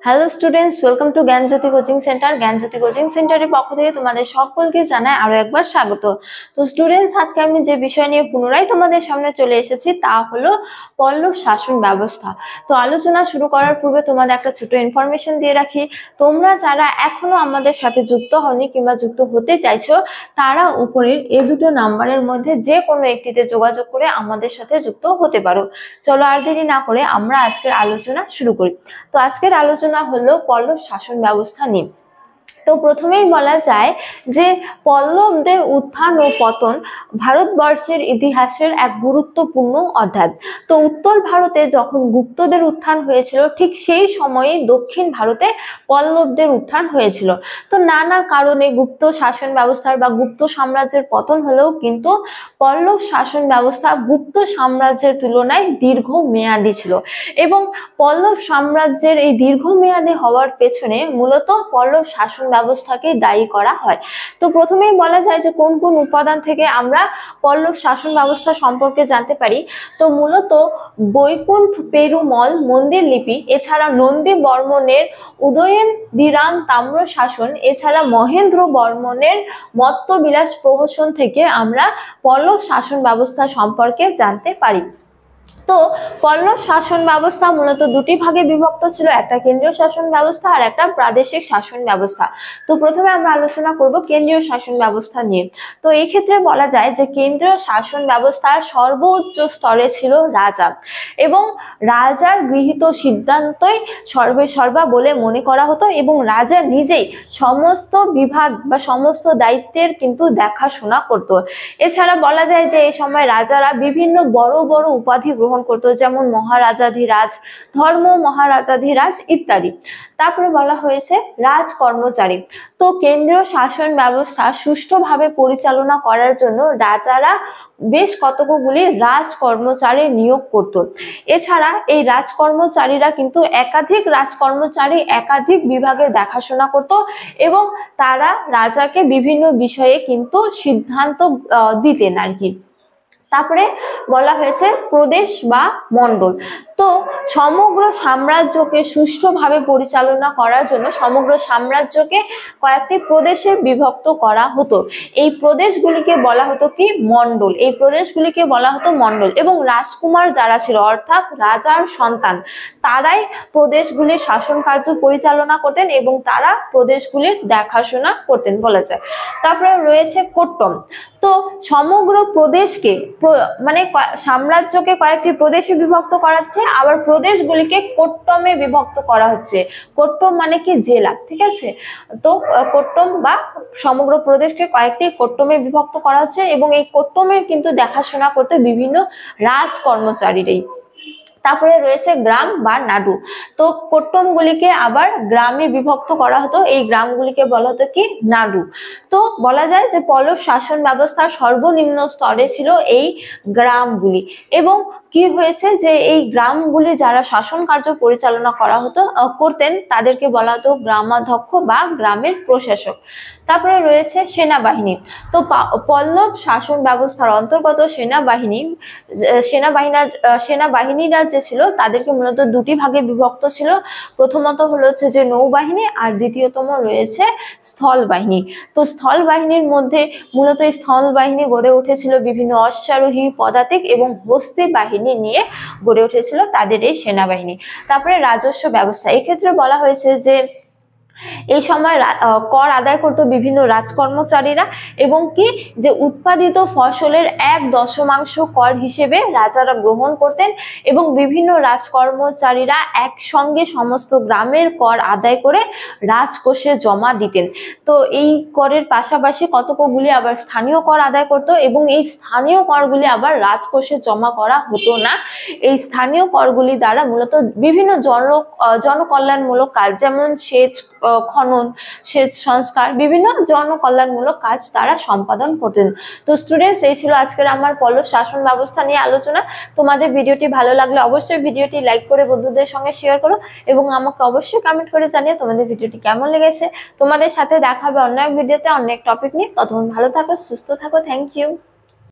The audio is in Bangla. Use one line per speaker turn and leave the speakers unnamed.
Hello students, welcome to Gyanjyoti coaching centre. Gyanjyoti coaching সেন্টারের পক্ষ থেকে তোমাদের সকলকে জানাই আরো একবার স্বাগত। তো স্টুডেন্টস, আজকে আমি যে বিষয় নিয়ে পুনরায় তোমাদের সামনে চলে এসেছি তা হলো পল্লব শাসন ব্যবস্থা। তো আলোচনা শুরু করার পূর্বে তোমাদের একটা ছোট ইনফরমেশন দিয়ে রাখি। তোমরা যারা এখনো আমাদের সাথে যুক্ত হওনি কিংবা যুক্ত হতে চাইছো, তারা উপরের এই দুটো নাম্বারের মধ্যে যে কোনো একটিতে যোগাযোগ করে আমাদের সাথে যুক্ত হতে পারো। চলো আর দেরি না করে আমরা আজকের আলোচনা শুরু করি। তো আজকের আলোচনা হলো পল্লব শাসন ব্যবস্থা নিয়ে। তো প্রথমেই বলা যায় যে পল্লবদের উত্থান ও পতন ভারতবর্ষের ইতিহাসের এক গুরুত্বপূর্ণ অধ্যায়। তো উত্তর ভারতে যখন গুপ্তদের উত্থান হয়েছিল, ঠিক সেই সময়ে দক্ষিণ ভারতে পল্লবদের উত্থান হয়েছিল। তো নানা কারণে গুপ্ত শাসন ব্যবস্থার বা গুপ্ত সাম্রাজ্যের পতন হলেও কিন্তু পল্লব শাসন ব্যবস্থা গুপ্ত সাম্রাজ্যের তুলনায় দীর্ঘমেয়াদী ছিল, এবং পল্লব সাম্রাজ্যের এই দীর্ঘমেয়াদী হওয়ার পেছনে মূলত পল্লব শাসন ব্যবস্থাকে দায়ী করা হয়। তো প্রথমেই বলা যায় যে কোন কোন উপাদান থেকে আমরা পল্লব শাসন ব্যবস্থা সম্পর্কে জানতে পারি। তো মূলত বৈকুণ্ঠ পেরুমল মন্দির লিপি, এছাড়া নন্দী বর্মনের উদয়নদিরাম তাম্র শাসন, এছাড়া মহেন্দ্র বর্মনের মত্তবিলাস প্রহসন থেকে আমরা পল্লব শাসন ব্যবস্থা সম্পর্কে জানতে পারি। তো পল্লব শাসন ব্যবস্থা মূলত দুটি ভাগে বিভক্ত ছিল, একটা কেন্দ্রীয় শাসন ব্যবস্থা আর একটা প্রাদেশিক শাসন ব্যবস্থা। তো প্রথমে আমরা আলোচনা করব কেন্দ্রীয় শাসন ব্যবস্থা নিয়ে। তো এই ক্ষেত্রে বলা যায় যে কেন্দ্রীয় শাসন ব্যবস্থার সর্বোচ্চ স্তরে ছিল রাজা, এবং রাজার গৃহীত সিদ্ধান্তই সর্বা বলে মনে করা হতো, এবং রাজা নিজেই সমস্ত বিভাগ বা সমস্ত দায়িত্বের কিন্তু দেখাশোনা করত। এছাড়া বলা যায় যে এই সময় রাজারা বিভিন্ন বড় বড় উপাধি গ্রহণ করতো, যেমন মহারাজাধিরাজ, ধর্ম মহারাজাধিরাজ ইত্যাদি। তারপরে বলা হয়েছে রাজকর্মচারী। তো কেন্দ্রীয় শাসন ব্যবস্থা সুষ্ঠুভাবে পরিচালনা করার জন্য রাজারা বেশ কতগুলি রাজকর্মচারী নিয়োগ করত। এছাড়া এই রাজকর্মচারীরা কিন্তু একাধিক রাজকর্মচারী একাধিক বিভাগের দেখাশোনা করত, এবং তারা রাজাকে বিভিন্ন বিষয়ে কিন্তু সিদ্ধান্ত দিতেন আর কি। তারপরে বলা হয়েছে প্রদেশ বা মণ্ডল। তো সমগ্র সাম্রাজ্যকে সুষ্ঠুভাবে পরিচালনা করার জন্য সমগ্র সাম্রাজ্যকে কয়েকটি প্রদেশে বিভক্ত করা হতো। এই প্রদেশগুলিকে বলা হতো কি মণ্ডল, এই প্রদেশগুলিকে বলা হতো মণ্ডল। এবং রাজকুমার যারা ছিল, অর্থাৎ রাজার সন্তান, তারাই প্রদেশগুলির শাসন কার্য পরিচালনা করতেন এবং তারা প্রদেশগুলির দেখাশোনা করতেন বলা যায়। তারপরে রয়েছে কোট্টম। তো সমগ্র প্রদেশকে মানে সাম্রাজ্যকে কয়েকটি প্রদেশে বিভক্ত করাচ্ছে, আবার প্রদেশগুলিকে কোট্টমে বিভক্ত করা হচ্ছে। কোট্টম মানে কি জেলা, ঠিক আছে। তো কোট্টম বা সমগ্র প্রদেশকে কয়েকটি কোট্টমে বিভক্ত করা হচ্ছে, এবং এই কোট্টমের কিন্তু দেখাশোনা করতে বিভিন্ন রাজকর্মচারীরাই। তারপরে রয়েছে গ্রাম বা নাডু। তো কোট্টমগুলিকে আবার গ্রামে বিভক্ত করা হতো, এই গ্রামগুলিকে বলা হতো কি নাডু। তো বলা যায় যে পল্লব শাসন ব্যবস্থার সর্বনিম্ন স্তরে ছিল এই গ্রামগুলি, এবং কি হয়েছে যে এই গ্রামগুলি যারা শাসন কার্য পরিচালনা করতেন তাদেরকে বলা হতো গ্রামাধ্যক্ষ বা গ্রামের প্রশাসক। তারপরে রয়েছে সেনাবাহিনী। তো পল্লব শাসন ব্যবস্থার অন্তর্গত সেনাবাহিনীরা যে ছিল তাদেরকে মূলত দুটি ভাগে বিভক্ত ছিল। প্রথমত হলো হচ্ছে যে নৌবাহিনী, আর দ্বিতীয়তম রয়েছে স্থল বাহিনী। তো স্থল বাহিনীর মধ্যে মূলত এই স্থল বাহিনী গড়ে উঠেছিল বিভিন্ন অশ্বারোহী, পদাতিক এবং হস্তি বাহিনী নিয়ে গড়ে উঠেছিল তাদের এই সেনাবাহিনী। তারপরে রাজস্ব ব্যবস্থা, এক্ষেত্রে বলা হয়েছে যে এই সময় কর আদায় করতো বিভিন্ন রাজকর্মচারীরা, এবং কি যে উৎপাদিত ফসলের 1/10 কর হিসেবে রাজারা গ্রহণ করতেন, এবং বিভিন্ন রাজকর্মচারীরা একসঙ্গে সমস্ত গ্রামের কর আদায় করে রাজকোষে জমা দিতেন। তো এই করের পাশাপাশি কতকগুলি আবার স্থানীয় কর আদায় করতো, এবং এই স্থানীয় করগুলি আবার রাজকোষে জমা করা হতো না। এই স্থানীয় করগুলি দ্বারা মূলত বিভিন্ন জনকল্যাণমূলক কাজ, যেমন সেচ, খনন, সেচ সংস্কার, বিভিন্ন জনকল্যাণমূলক কাজ তারা সম্পাদন করতেন। তো স্টুডেন্টস, এই ছিল আজকের আমার পল্লব শাসন ব্যবস্থা নিয়ে আলোচনা। তোমাদের ভিডিওটি ভালো লাগলে অবশ্যই ভিডিওটি লাইক করে বন্ধুদের সঙ্গে শেয়ার করো, এবং আমাকে অবশ্যই কমেন্ট করে জানিয়ে তোমাদের ভিডিওটি কেমন লেগেছে। তোমাদের সাথে দেখা হবে অন্য এক ভিডিওতে অন্য এক টপিক নিয়ে। ততক্ষণ ভালো থাকো, সুস্থ থাকো। Thank you.